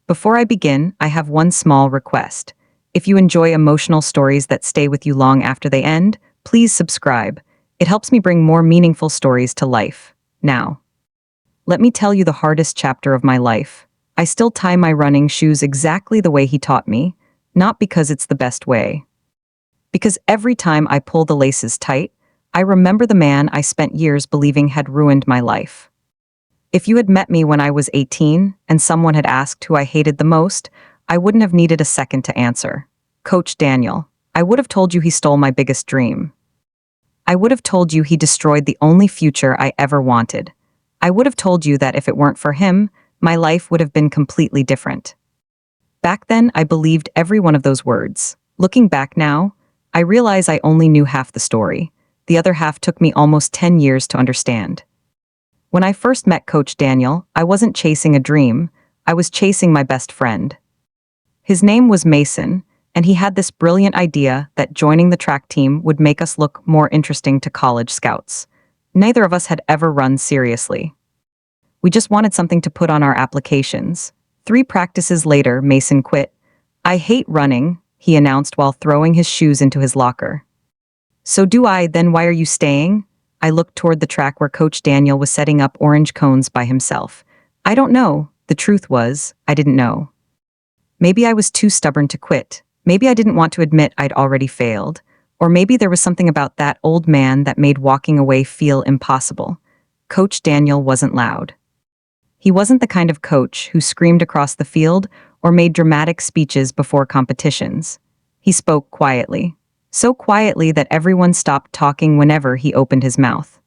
Before I begin, I have one small request. If you enjoy emotional stories that stay with you long after they end, please subscribe. It helps me bring more meaningful stories to life. Now, let me tell you the hardest chapter of my life. I still tie my running shoes exactly the way he taught me, not because it's the best way. Because every time I pull the laces tight, I remember the man I spent years believing had ruined my life. If you had met me when I was 18 and someone had asked who I hated the most, I wouldn't have needed a second to answer. Coach Daniel. I would have told you he stole my biggest dream. I would have told you he destroyed the only future I ever wanted. I would have told you that if it weren't for him, my life would have been completely different. Back then, I believed every one of those words. Looking back now, I realize I only knew half the story. The other half took me almost 10 years to understand. When I first met Coach Daniel, I wasn't chasing a dream, I was chasing my best friend. His name was Mason, and he had this brilliant idea that joining the track team would make us look more interesting to college scouts. Neither of us had ever run seriously. We just wanted something to put on our applications. 3 practices later, Mason quit. "I hate running," he announced while throwing his shoes into his locker. "So do I, then why are you staying?" I looked toward the track where Coach Daniel was setting up orange cones by himself. "I don't know." The truth was, I didn't know. Maybe I was too stubborn to quit. Maybe I didn't want to admit I'd already failed. Or maybe there was something about that old man that made walking away feel impossible. Coach Daniel wasn't loud. He wasn't the kind of coach who screamed across the field or made dramatic speeches before competitions. He spoke quietly. So quietly that everyone stopped talking whenever he opened his mouth.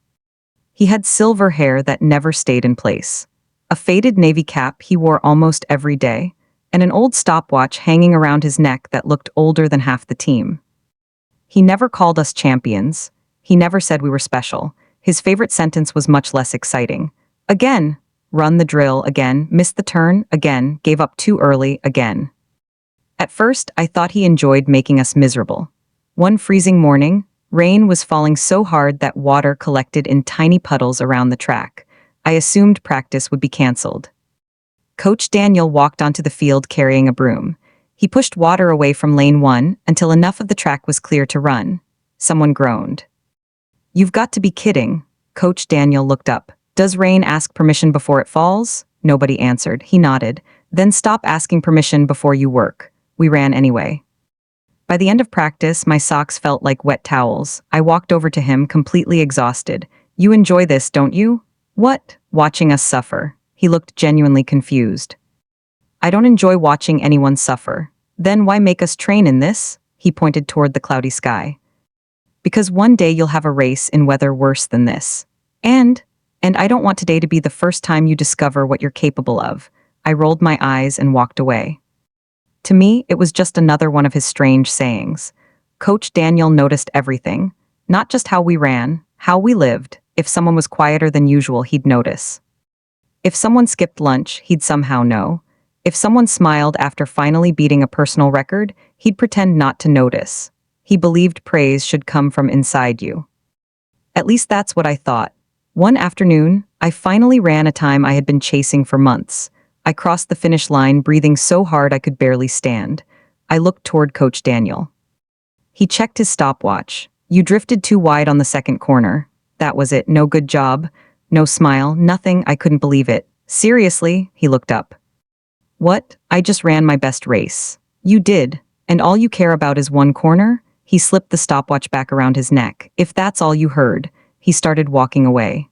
He had silver hair that never stayed in place, a faded navy cap he wore almost every day, and an old stopwatch hanging around his neck that looked older than half the team. He never called us champions. He never said we were special. His favorite sentence was much less exciting. Again, run the drill again, missed the turn again, gave up too early again. At first, I thought he enjoyed making us miserable. One freezing morning, rain was falling so hard that water collected in tiny puddles around the track. I assumed practice would be canceled. Coach Daniel walked onto the field carrying a broom. He pushed water away from lane 1 until enough of the track was clear to run. Someone groaned. "You've got to be kidding." Coach Daniel looked up. "Does rain ask permission before it falls?" Nobody answered. He nodded. "Then stop asking permission before you work." We ran anyway. By the end of practice, my socks felt like wet towels. I walked over to him, completely exhausted. "You enjoy this, don't you?" "What?" "Watching us suffer." He looked genuinely confused. "I don't enjoy watching anyone suffer." "Then why make us train in this?" He pointed toward the cloudy sky. "Because one day you'll have a race in weather worse than this. And I don't want today to be the first time you discover what you're capable of." I rolled my eyes and walked away. To me, it was just another one of his strange sayings. Coach Daniel noticed everything. Not just how we ran, how we lived. If someone was quieter than usual, he'd notice. If someone skipped lunch, he'd somehow know. If someone smiled after finally beating a personal record, he'd pretend not to notice. He believed praise should come from inside you. At least that's what I thought. One afternoon, I finally ran a time I had been chasing for months. I crossed the finish line, breathing so hard I could barely stand. I looked toward Coach Daniel. He checked his stopwatch. "You drifted too wide on the second corner." That was it. No good job. No smile. Nothing. I couldn't believe it. "Seriously?" He looked up. "What? I just ran my best race." "You did. And all you care about is one corner?" He slipped the stopwatch back around his neck. "If that's all you heard." He started walking away.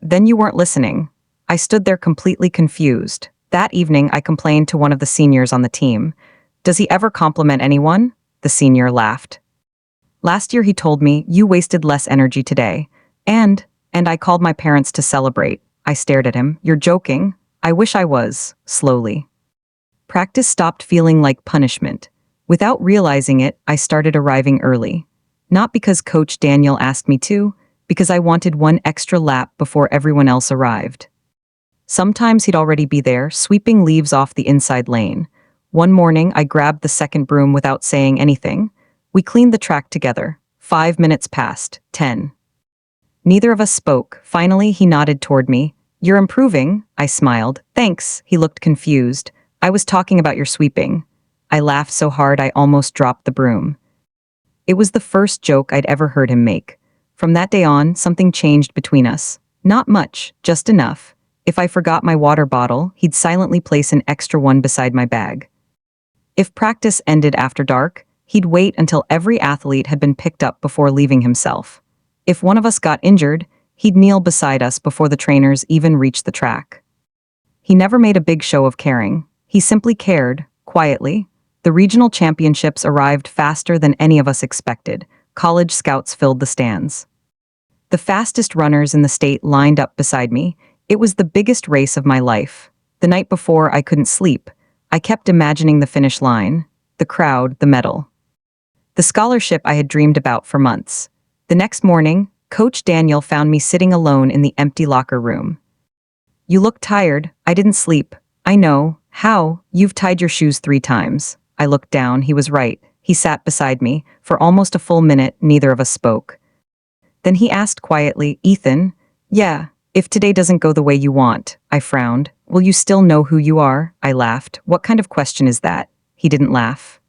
"Then you weren't listening." I stood there completely confused. That evening, I complained to one of the seniors on the team. "Does he ever compliment anyone?" The senior laughed. "Last year he told me, you wasted less energy today. And I called my parents to celebrate." I stared at him. "You're joking?" "I wish I was." Slowly. Practice stopped feeling like punishment. Without realizing it, I started arriving early. Not because Coach Daniel asked me to, because I wanted one extra lap before everyone else arrived. Sometimes he'd already be there, sweeping leaves off the inside lane. One morning, I grabbed the second broom without saying anything. We cleaned the track together. 5 minutes passed. 10. Neither of us spoke. Finally, he nodded toward me. "You're improving." I smiled. "Thanks." He looked confused. I was talking about your sweeping. I laughed so hard I almost dropped the broom. It was the first joke I'd ever heard him make. From that day on, something changed between us. Not much, just enough. If I forgot my water bottle, he'd silently place an extra one beside my bag. If practice ended after dark, he'd wait until every athlete had been picked up before leaving himself. If one of us got injured, he'd kneel beside us before the trainers even reached the track. He never made a big show of caring. He simply cared, quietly. The regional championships arrived faster than any of us expected. College scouts filled the stands. The fastest runners in the state lined up beside me. It was the biggest race of my life. The night before, I couldn't sleep. I kept imagining the finish line, the crowd, the medal. The scholarship I had dreamed about for months. The next morning, Coach Daniel found me sitting alone in the empty locker room. "You look tired. I didn't sleep." "I know. How? You've tied your shoes 3 times. I looked down. He was right. He sat beside me. For almost a full minute, neither of us spoke. Then he asked quietly, "Ethan, yeah, if today doesn't go the way you want," I frowned. "Will you still know who you are?" I laughed. "What kind of question is that?" He didn't laugh.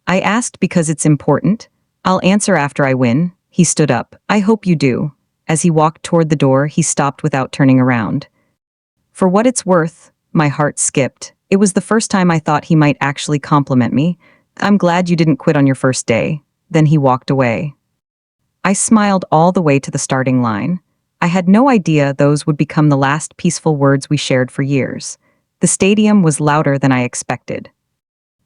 "I asked because it's important. I'll answer after I win." He stood up. "I hope you do." As he walked toward the door, he stopped without turning around. For what it's worth, my heart skipped. It was the first time I thought he might actually compliment me. "I'm glad you didn't quit on your first day." Then he walked away. I smiled all the way to the starting line. I had no idea those would become the last peaceful words we shared for years. The stadium was louder than I expected.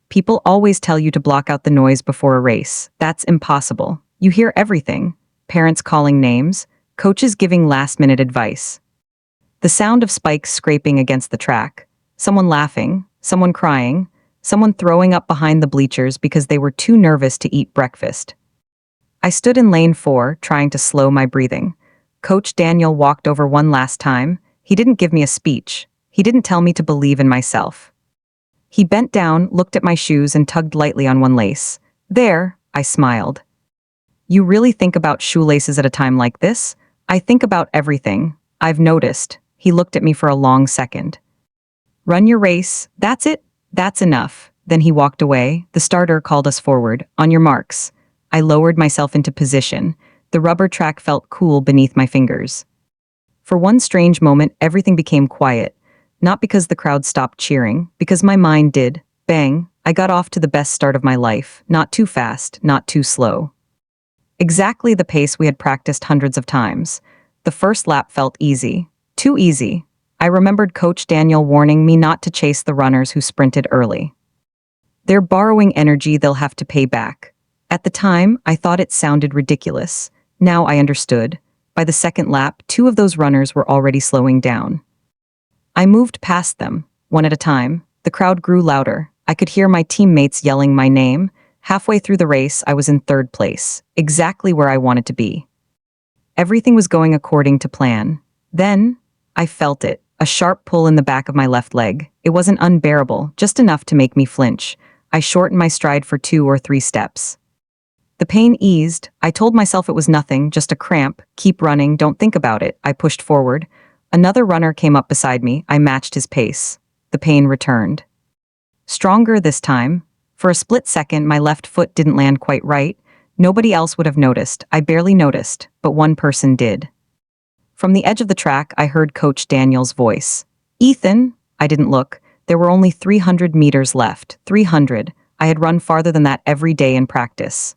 People always tell you to block out the noise before a race. That's impossible. You hear everything. Parents calling names, coaches giving last-minute advice. The sound of spikes scraping against the track, someone laughing, someone crying, someone throwing up behind the bleachers because they were too nervous to eat breakfast. I stood in lane 4, trying to slow my breathing. Coach Daniel walked over one last time. He didn't give me a speech. He didn't tell me to believe in myself. He bent down, looked at my shoes, and tugged lightly on one lace. "There," I smiled. "You really think about shoelaces at a time like this?" "I think about everything. I've noticed." He looked at me for a long second. "Run your race. That's it. That's enough." Then he walked away. The starter called us forward. "On your marks." I lowered myself into position. The rubber track felt cool beneath my fingers. For one strange moment, everything became quiet. Not because the crowd stopped cheering, because my mind did. Bang, I got off to the best start of my life. Not too fast, not too slow. Exactly the pace we had practiced hundreds of times. The first lap felt easy. Too easy. I remembered Coach Daniel warning me not to chase the runners who sprinted early. "They're borrowing energy they'll have to pay back." At the time, I thought it sounded ridiculous. Now I understood. By the second lap, 2 of those runners were already slowing down. I moved past them, one at a time. The crowd grew louder. I could hear my teammates yelling my name. Halfway through the race, I was in 3rd place, exactly where I wanted to be. Everything was going according to plan. Then, I felt it, a sharp pull in the back of my left leg. It wasn't unbearable, just enough to make me flinch. I shortened my stride for 2 or 3 steps. The pain eased. I told myself it was nothing, just a cramp. "Keep running, don't think about it." I pushed forward. Another runner came up beside me. I matched his pace. The pain returned. Stronger this time. For a split second, my left foot didn't land quite right. Nobody else would have noticed. I barely noticed, but one person did. From the edge of the track, I heard Coach Daniel's voice. "Ethan?" I didn't look. There were only 300 meters left. 300. I had run farther than that every day in practice.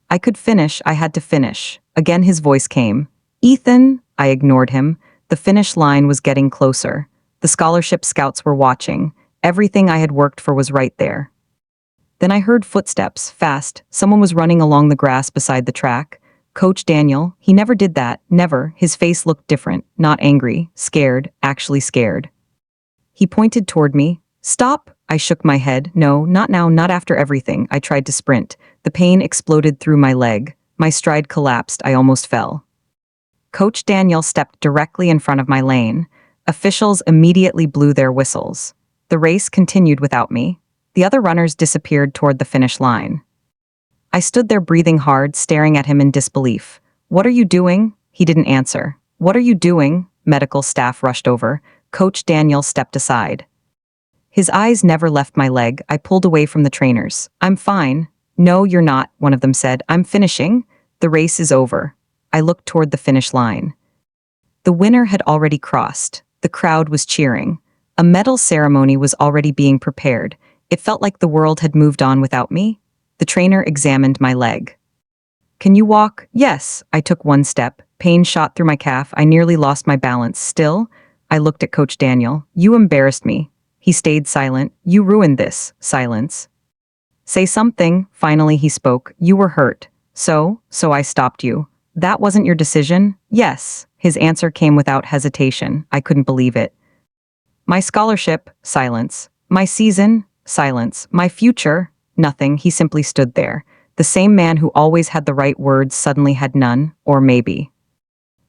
I could finish. I had to finish. Again his voice came. "Ethan?" I ignored him. The finish line was getting closer. The scholarship scouts were watching. Everything I had worked for was right there. Then I heard footsteps, fast. Someone was running along the grass beside the track. Coach Daniel, he never did that, never. His face looked different, not angry, scared, actually scared. He pointed toward me. "Stop!" I shook my head. "No, not now, not after everything." I tried to sprint. The pain exploded through my leg. My stride collapsed. I almost fell. Coach Daniel stepped directly in front of my lane. Officials immediately blew their whistles. The race continued without me. The other runners disappeared toward the finish line. I stood there breathing hard, staring at him in disbelief. "What are you doing?" He didn't answer. "What are you doing?" Medical staff rushed over. Coach Daniel stepped aside. His eyes never left my leg. I pulled away from the trainers. I'm fine. No, you're not, one of them said. I'm finishing. The race is over. I looked toward the finish line. The winner had already crossed. The crowd was cheering. A medal ceremony was already being prepared. It felt like the world had moved on without me. The trainer examined my leg. Can you walk? Yes. I took one step. Pain shot through my calf. I nearly lost my balance. Still, I looked at Coach Daniel. You embarrassed me. He stayed silent. You ruined this. Silence. Say something. Finally, he spoke. You were hurt. So I stopped you. That wasn't your decision? Yes. His answer came without hesitation. I couldn't believe it. My scholarship? Silence. My season? Silence. My future? Nothing. He simply stood there. The same man who always had the right words suddenly had none, or maybe.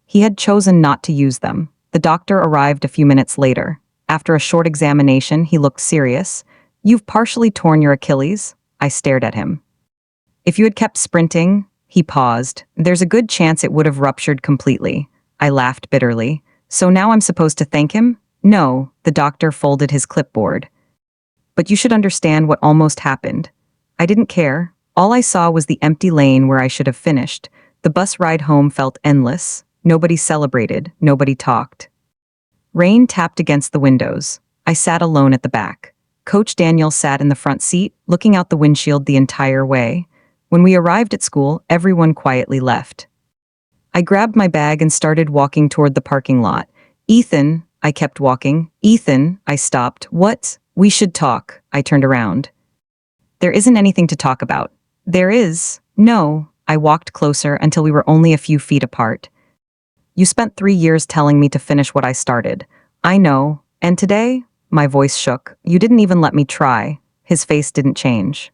He had chosen not to use them. The doctor arrived a few minutes later. After a short examination, he looked serious. You've partially torn your Achilles? I stared at him. If you had kept sprinting, he paused. There's a good chance it would have ruptured completely. I laughed bitterly. So now I'm supposed to thank him? No, the doctor folded his clipboard. But you should understand what almost happened. I didn't care. All I saw was the empty lane where I should have finished. The bus ride home felt endless. Nobody celebrated. Nobody talked. Rain tapped against the windows. I sat alone at the back. Coach Daniel sat in the front seat, looking out the windshield the entire way. When we arrived at school, everyone quietly left. I grabbed my bag and started walking toward the parking lot. Ethan, I kept walking. Ethan, I stopped. What? We should talk. I turned around. There isn't anything to talk about. There is. No. I walked closer until we were only a few feet apart. You spent 3 years telling me to finish what I started. I know. And today? My voice shook. You didn't even let me try. His face didn't change.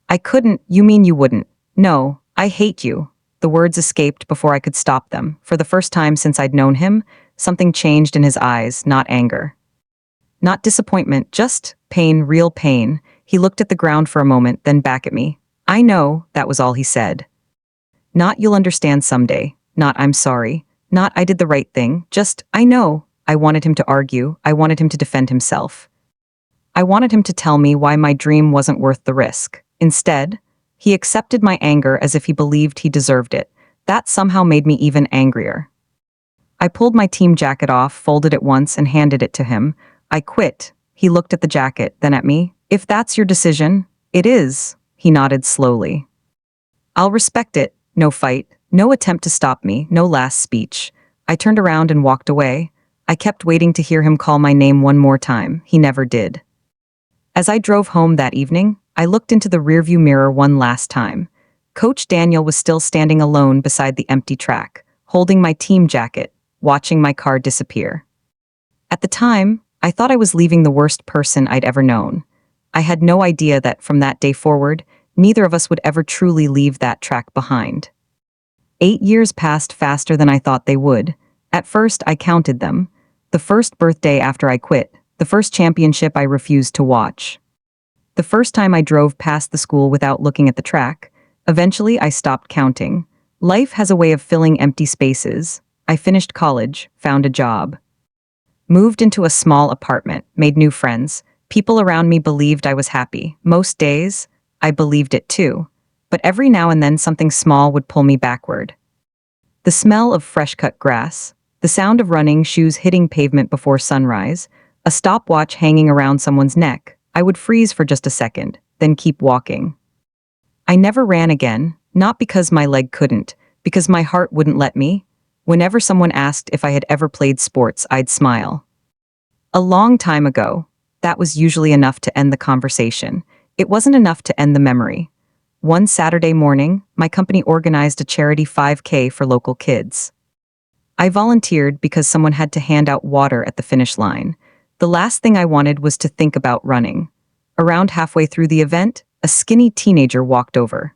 I couldn't. You mean you wouldn't? No. I hate you. The words escaped before I could stop them. For the first time since I'd known him, something changed in his eyes, not anger. Not disappointment, just pain, real pain. He looked at the ground for a moment, then back at me. I know, that was all he said. Not you'll understand someday. Not I'm sorry. Not I did the right thing. Just I know. I wanted him to argue. I wanted him to defend himself. I wanted him to tell me why my dream wasn't worth the risk. Instead, he accepted my anger as if he believed he deserved it. That somehow made me even angrier. I pulled my team jacket off, folded it once, and handed it to him. I quit. He looked at the jacket, then at me. If that's your decision, it is. He nodded slowly. I'll respect it. No fight. No attempt to stop me. No last speech. I turned around and walked away. I kept waiting to hear him call my name one more time. He never did. As I drove home that evening, I looked into the rearview mirror one last time. Coach Daniel was still standing alone beside the empty track, holding my team jacket, watching my car disappear. At the time, I thought I was leaving the worst person I'd ever known. I had no idea that from that day forward, neither of us would ever truly leave that track behind. 8 years passed faster than I thought they would. At first, I counted them. The first birthday after I quit, the first championship I refused to watch. The first time I drove past the school without looking at the track. Eventually, I stopped counting. Life has a way of filling empty spaces. I finished college, found a job. Moved into a small apartment, made new friends. People around me believed I was happy. Most days, I believed it too. But every now and then something small would pull me backward. The smell of fresh-cut grass, the sound of running shoes hitting pavement before sunrise, a stopwatch hanging around someone's neck. I would freeze for just a second, then keep walking. I never ran again, not because my leg couldn't, because my heart wouldn't let me. Whenever someone asked if I had ever played sports, I'd smile. A long time ago, that was usually enough to end the conversation. It wasn't enough to end the memory. One Saturday morning, my company organized a charity 5K for local kids. I volunteered because someone had to hand out water at the finish line. The last thing I wanted was to think about running. Around halfway through the event, a skinny teenager walked over.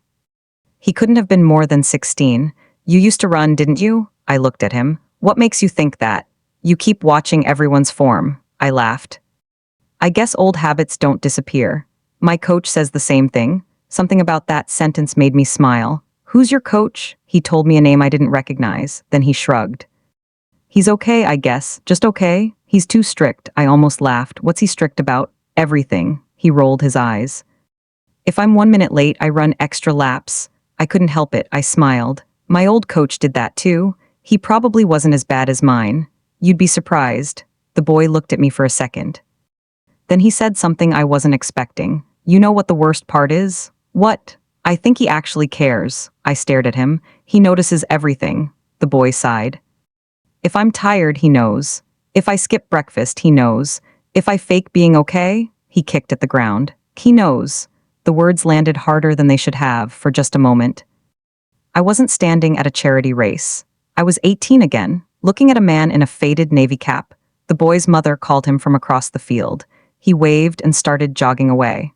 He couldn't have been more than 16. You used to run, didn't you? I looked at him. What makes you think that? You keep watching everyone's form. I laughed. I guess old habits don't disappear. My coach says the same thing. Something about that sentence made me smile. Who's your coach? He told me a name I didn't recognize. Then he shrugged. He's okay, I guess. Just okay? He's too strict. I almost laughed. What's he strict about? Everything. He rolled his eyes. If I'm 1 minute late, I run extra laps. I couldn't help it, I smiled. My old coach did that too. He probably wasn't as bad as mine. You'd be surprised. The boy looked at me for a second. Then he said something I wasn't expecting. You know what the worst part is? What? I think he actually cares. I stared at him. He notices everything. The boy sighed. If I'm tired, he knows. If I skip breakfast, he knows. If I fake being okay, he kicked at the ground. He knows. The words landed harder than they should have for just a moment. I wasn't standing at a charity race. I was 18 again, looking at a man in a faded navy cap. The boy's mother called him from across the field. He waved and started jogging away.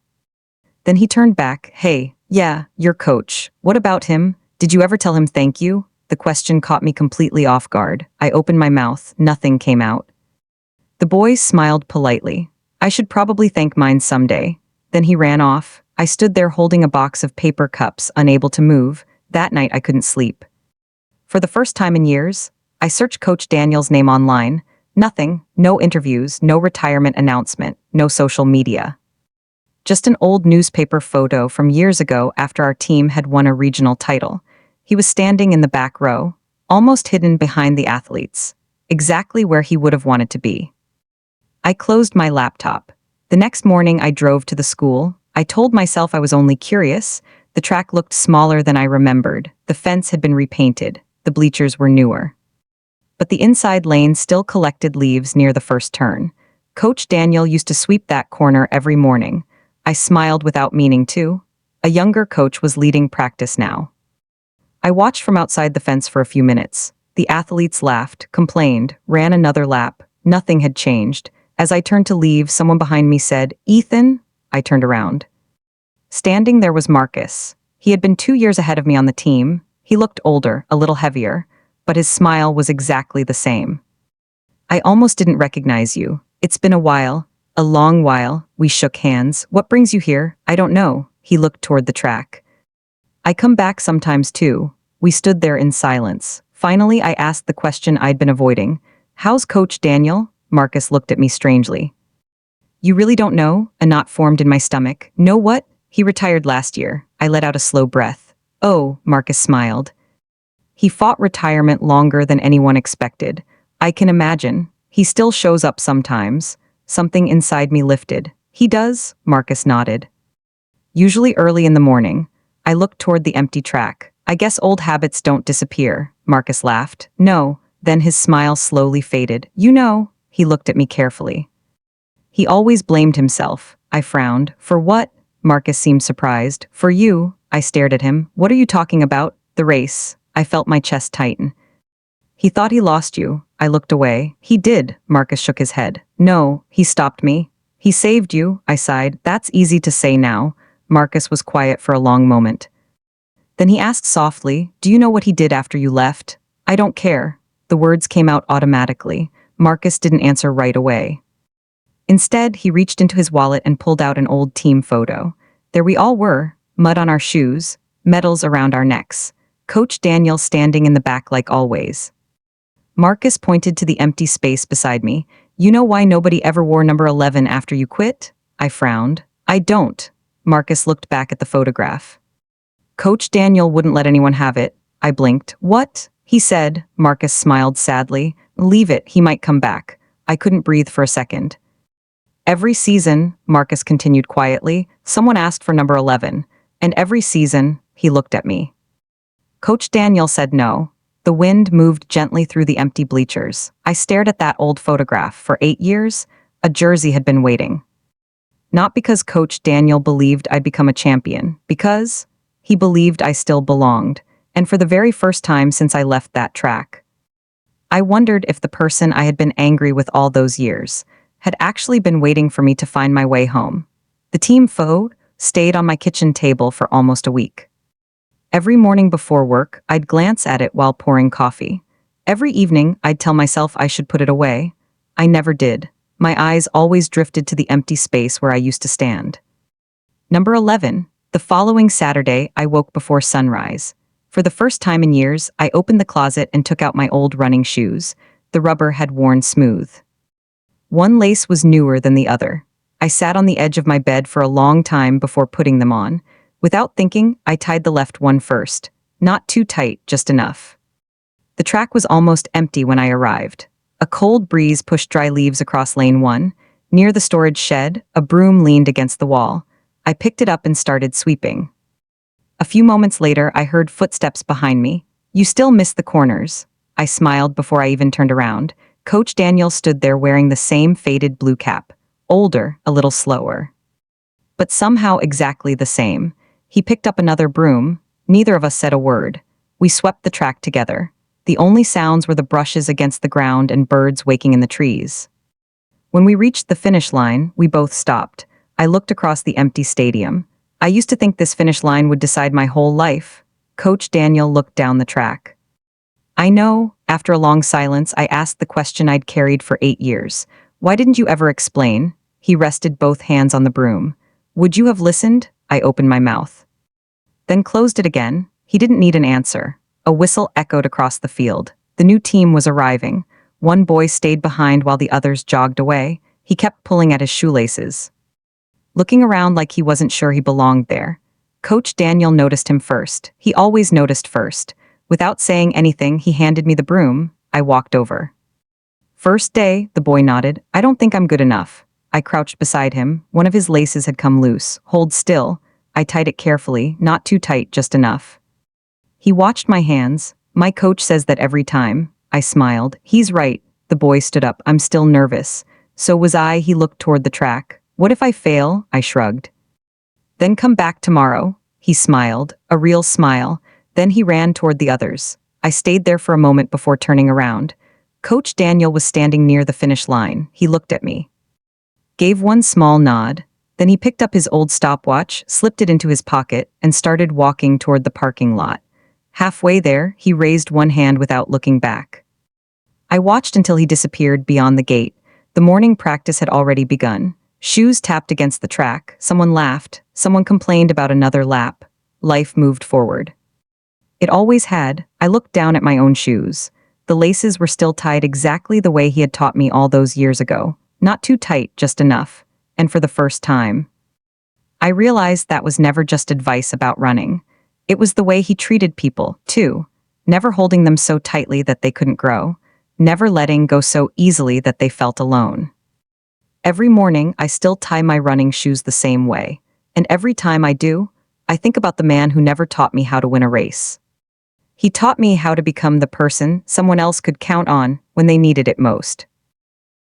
Then he turned back. Hey, yeah, your coach. What about him? Did you ever tell him thank you? The question caught me completely off guard. I opened my mouth. Nothing came out. The boy smiled politely. I should probably thank mine someday. Then he ran off. I stood there holding a box of paper cups, unable to move. That night I couldn't sleep. For the first time in years, I searched Coach Daniel's name online. Nothing. No interviews, no retirement announcement, no social media. Just an old newspaper photo from years ago after our team had won a regional title. He was standing in the back row, almost hidden behind the athletes, exactly where he would have wanted to be. I closed my laptop. The next morning I drove to the school. I told myself I was only curious. The track looked smaller than I remembered. The fence had been repainted. The bleachers were newer. But the inside lane still collected leaves near the first turn. Coach Daniel used to sweep that corner every morning. I smiled without meaning to. A younger coach was leading practice now. I watched from outside the fence for a few minutes. The athletes laughed, complained, ran another lap. Nothing had changed. As I turned to leave, someone behind me said, "Ethan?" I turned around. Standing there was Marcus. He had been 2 years ahead of me on the team. He looked older, a little heavier, but his smile was exactly the same. I almost didn't recognize you. It's been a while, a long while. We shook hands. What brings you here? I don't know. He looked toward the track. I come back sometimes too. We stood there in silence. Finally, I asked the question I'd been avoiding. How's Coach Daniel? Marcus looked at me strangely. You really don't know? A knot formed in my stomach. Know what? He retired last year. I let out a slow breath. Oh, Marcus smiled. He fought retirement longer than anyone expected. I can imagine. He still shows up sometimes. Something inside me lifted. He does? Marcus nodded. Usually early in the morning. I looked toward the empty track. I guess old habits don't disappear. Marcus laughed. No. Then his smile slowly faded. You know. He looked at me carefully. He always blamed himself. I frowned. For what? Marcus seemed surprised. For you. I stared at him. What are you talking about? The race. I felt my chest tighten. He thought he lost you. I looked away. He did. Marcus shook his head. No, he stopped me. He saved you. I sighed. That's easy to say now. Marcus was quiet for a long moment. Then he asked softly, do you know what he did after you left? I don't care. The words came out automatically. Marcus didn't answer right away. Instead, he reached into his wallet and pulled out an old team photo. There we all were, mud on our shoes, medals around our necks. Coach Daniel standing in the back like always. Marcus pointed to the empty space beside me. You know why nobody ever wore number 11 after you quit? I frowned. I don't. Marcus looked back at the photograph. Coach Daniel wouldn't let anyone have it. I blinked. What? He said. Marcus smiled sadly. Leave it, he might come back. I couldn't breathe for a second. Every season, Marcus continued quietly, someone asked for number 11. And every season, he looked at me. Coach Daniel said no. The wind moved gently through the empty bleachers. I stared at that old photograph. For 8 years, a jersey had been waiting. Not because Coach Daniel believed I'd become a champion, because he believed I still belonged, and for the very first time since I left that track. I wondered if the person I had been angry with all those years had actually been waiting for me to find my way home. The team photo stayed on my kitchen table for almost a week. Every morning before work, I'd glance at it while pouring coffee. Every evening, I'd tell myself I should put it away. I never did. My eyes always drifted to the empty space where I used to stand. Number 11. The following Saturday, I woke before sunrise. For the first time in years, I opened the closet and took out my old running shoes. The rubber had worn smooth. One lace was newer than the other. I sat on the edge of my bed for a long time before putting them on. Without thinking, I tied the left one first. Not too tight, just enough. The track was almost empty when I arrived. A cold breeze pushed dry leaves across lane 1. Near the storage shed, a broom leaned against the wall. I picked it up and started sweeping. A few moments later, I heard footsteps behind me. "You still missed the corners." I smiled before I even turned around. Coach Daniel stood there wearing the same faded blue cap. Older, a little slower. But somehow exactly the same. He picked up another broom. Neither of us said a word. We swept the track together. The only sounds were the brushes against the ground and birds waking in the trees. When we reached the finish line, we both stopped. I looked across the empty stadium. I used to think this finish line would decide my whole life. Coach Daniel looked down the track. "I know." After a long silence, I asked the question I'd carried for 8 years. "Why didn't you ever explain?" He rested both hands on the broom. "Would you have listened?" I opened my mouth. Then closed it again. He didn't need an answer. A whistle echoed across the field. The new team was arriving. One boy stayed behind while the others jogged away. He kept pulling at his shoelaces, looking around like he wasn't sure he belonged there. Coach Daniel noticed him first. He always noticed first. Without saying anything, he handed me the broom. I walked over. "First day," the boy nodded. "I don't think I'm good enough." I crouched beside him. One of his laces had come loose. "Hold still." I tied it carefully, not too tight, just enough. He watched my hands. "My coach says that every time." I smiled. "He's right." The boy stood up. "I'm still nervous." So was I. He looked toward the track. "What if I fail?" I shrugged. "Then come back tomorrow." He smiled, a real smile. Then he ran toward the others. I stayed there for a moment before turning around. Coach Daniel was standing near the finish line. He looked at me, gave one small nod. Then he picked up his old stopwatch, slipped it into his pocket, and started walking toward the parking lot. Halfway there, he raised one hand without looking back. I watched until he disappeared beyond the gate. The morning practice had already begun. Shoes tapped against the track. Someone laughed. Someone complained about another lap. Life moved forward. It always had. I looked down at my own shoes. The laces were still tied exactly the way he had taught me all those years ago. Not too tight, just enough. And for the first time, I realized that was never just advice about running. It was the way he treated people, too. Never holding them so tightly that they couldn't grow. Never letting go so easily that they felt alone. Every morning, I still tie my running shoes the same way. And every time I do, I think about the man who never taught me how to win a race. He taught me how to become the person someone else could count on when they needed it most.